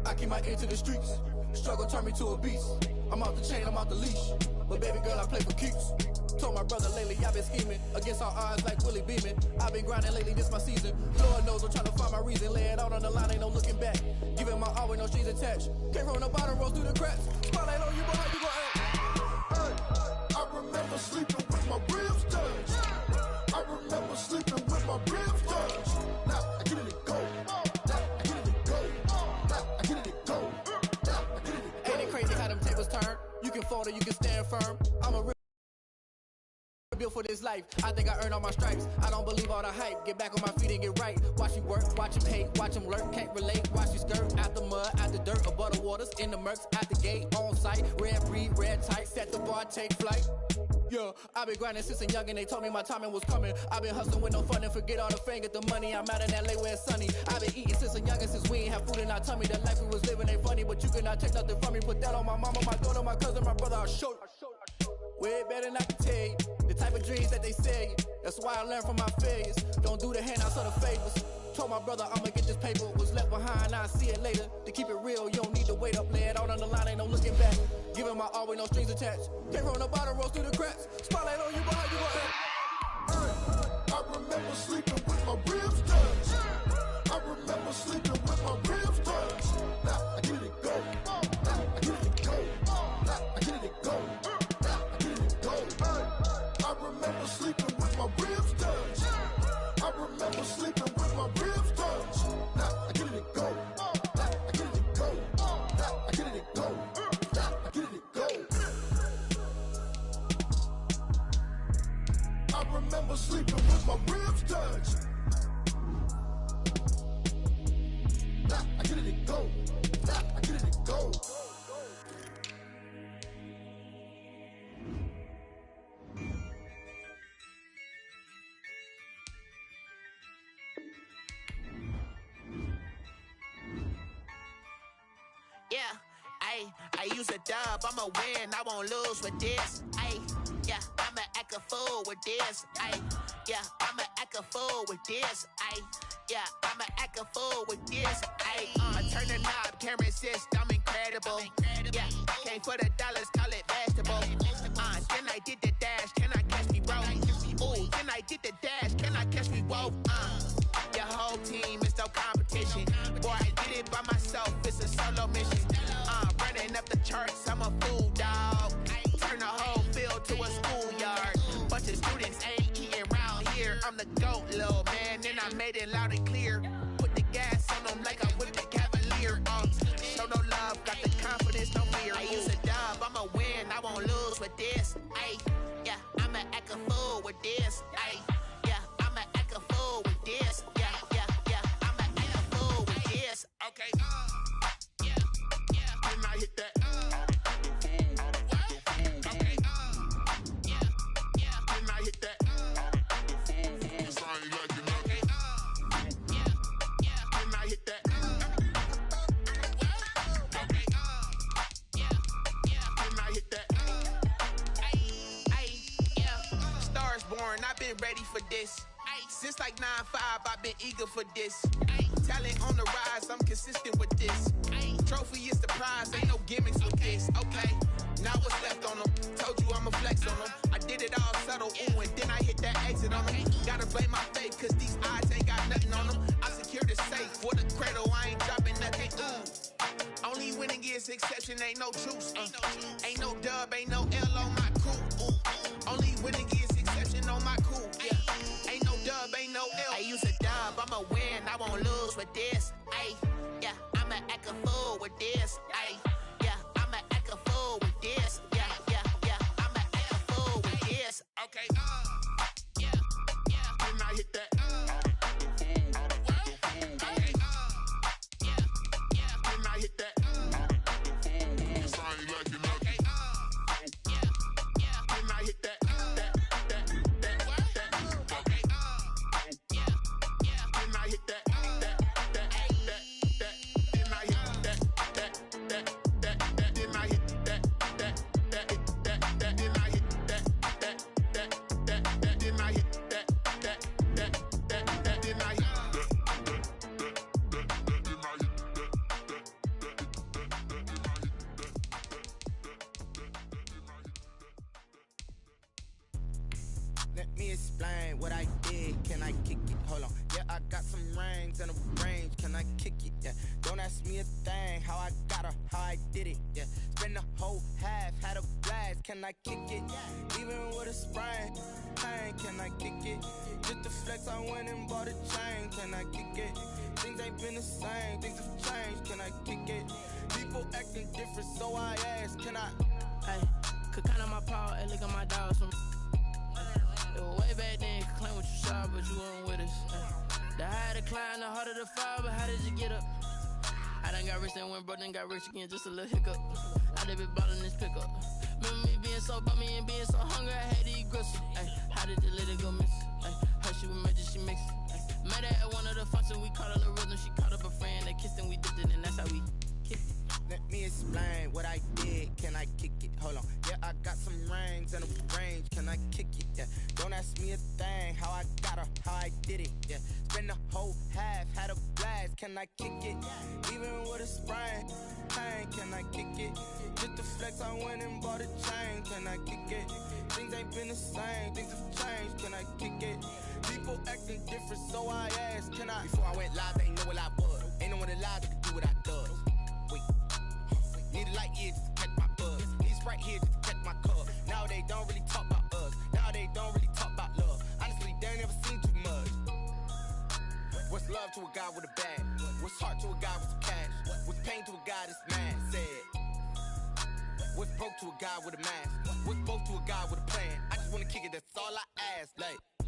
I keep my ear to the streets. Struggle turned me to a beast. I'm out the chain, I'm out the leash. But baby girl, I play for keeps. Told my brother lately, I've been scheming against all odds like Willie Beeman. I've been grinding lately, this my season. Lord knows I'm trying to find my reason. Lay it out on the line, ain't no looking back. Giving my all with no strings attached. Can't roll no bottom, roll through the cracks. Spotlight on you, but how you gon' act? I remember sleeping with my ribs touched. I remember sleeping with my ribs touched. Now I get it to go. You can fold or you can stand firm. I'm a real built for this life. I think I earned all my stripes. I don't believe all the hype. Get back on my feet and get right. Watch you work, watch him hate, watch him lurk. Can't relate, watch you skirt. Out the mud, out the dirt, above the waters, in the murks, out the gate, on site. Red breed, red tight, set the bar, take flight. Yeah, I've been grinding since a young and they told me my timing was coming. I've been hustling with no fun and forget all the fame, get the money. I'm out in LA where it's sunny. I've been eating since a young and since we ain't have food in our tummy. The life we was living ain't funny, but you cannot take nothing from me. Put that on my mama, my daughter, my cousin, my brother, I'll show you. Way better than I can tell you. The type of dreams that they sell you. That's why I learned from my failures. Don't do the handouts or the favors. Told my brother I'ma get this paper. Was left behind, I'll see it later. To keep it real, you don't need to wait up. Lay it out on the line, ain't no looking back. Giving my all with no strings attached. Can't roll no bottom, roll through the cracks. Spotlight on you, but how you gon' act? I remember sleeping with my ribs touched. I remember sleeping with my ribs touched. Now I get it to go. Now I get it to go. Now I get it to go. Now I get it to go. I remember sleeping with my ribs touched. I remember sleeping with my ribs touched. Now I get it to go. Now I get it to go. Now I get it remember sleeping with my ribs touched. Nah, I get it and go. Nah, I get it and go. Yeah, I use a dub, I'ma win, I won't lose with this. Yeah, I'ma act a fool with this. Yeah, I'ma act a fool with this. Yeah, I'ma act a fool with this. Turn the knob, camera assist, I'm incredible. Yeah, came for the dollars, call it vegetable. Then I did the dash, can I catch me, bro? Ooh, then I did the dash, can I catch me, whoa? Your whole team is no competition. Boy, I did it by myself, it's a solo mission. Running up the charts, I'm a fool, dog. Turn the whole field to a schoolyard. Bunch of students ain't eating round here. I'm the GOAT, little man, and I made it loud and clear. Put the gas on them like I whipped the Cavalier. Show no love, got the confidence, no fear. I use a dub, I'ma win, I won't lose with this. Yeah, I'ma act a fool with this. Yeah, I'ma act a fool with this. Yeah, I'ma act a fool with this. Okay, Then I hit that. Okay, Then I hit that. Cause I ain't like it, okay. Then I hit that. Okay, Then I hit that. Yeah. Stars born, I've been ready for this. Since like 9-5, I've been eager for this. Talent on the rise, I'm consistent with this. Trophy is the prize, ain't no gimmicks with this. Okay, now what's left on them? Told you I'ma flex on them. I did it all subtle, ooh, and then I hit that exit on them. Gotta blame my faith, cause these eyes ain't got nothing on them. I secure the safe for the cradle, I ain't dropping nothing, ooh. Only winning is exception, ain't no truce. Ain't no dub, ain't no L on my crew. Only winning is exception on my crew. Yeah, ain't no dub, ain't no L. I use a dub, I'ma win, I won't lose with this. Yeah, I'ma act a fool with this. Yeah, I'ma act a fool with this. Yeah, I'ma act a fool with this. Okay, Then I hit that. Okay, Then I hit that. Cause I ain't like it, okay. Then I hit that. Okay, Then I hit that. Let me explain what I did. Can I kick it? Hold on. Yeah, I got some rings and a range. Can I kick it? Yeah. Don't ask me a thing. How I got her, how I did it. Yeah. Spend the whole half, had a blast. Can I kick it? Even with a sprain. Pain, can I kick it? Just the flex, I went and bought a chain. Can I kick it? Things ain't been the same. Things have changed. Can I kick it? People acting different, so I ask. Can I? Hey, could count on my power and look at my dogs from. Way back then, you could claim what you saw, but you weren't with us. The higher the climb, the harder the fall, but how did you get up? I done got rich and went broke, then got rich again, just a little hiccup. I done been ballin' this pickup. Remember me being so bummy and being so hungry, I had to eat gristle. How did the lady go miss? Her she was magic, she mixed. Met her at one of the functions, we caught her the rhythm, she caught up a friend, they kissed and we dipped it, and that's how we kicked it. Let me explain what I did. Can I kick it? Hold on. Yeah, I got some rings and a range. Can I kick it? Yeah. Don't ask me a thing. How I got her, how I did it. Yeah. Spend the whole half, had a blast. Can I kick it? Even with a sprain. Pain, can I kick it? Just the flex, I went and bought a chain. Can I kick it? Things ain't been the same. Things have changed. Can I kick it? People acting different, so I asked. Can I? Before I went live, they know what I was. Ain't no one alive that could do what I does. Wait. Need a light here just to catch my buzz. Need Sprite here just to catch my cup. Now they don't really talk about us. Now they don't really talk about love. Honestly, they ain't never seen too much. What's love to a guy with a bag? What's heart to a guy with some cash? What's pain to a guy that's mad? Said. What's broke to a guy with a mask? What's both to a guy with a plan? I just wanna kick it, that's all I ask. Like.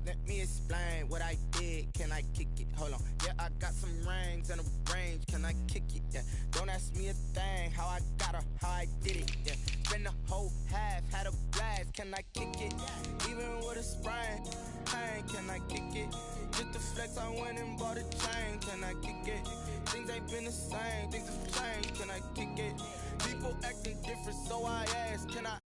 Let me explain what I did. Can I kick it? Hold on. Yeah, I got some rings and a range. Can I kick it? Yeah. Don't ask me a thing. How I got her, how I did it. Yeah. Spend the whole half, had a blast. Can I kick it? Even with a sprain. Hey, can I kick it? Just to flex, I went and bought a chain. Can I kick it? Things ain't been the same. Things have changed. Can I kick it? People acting different, so I ask. Can I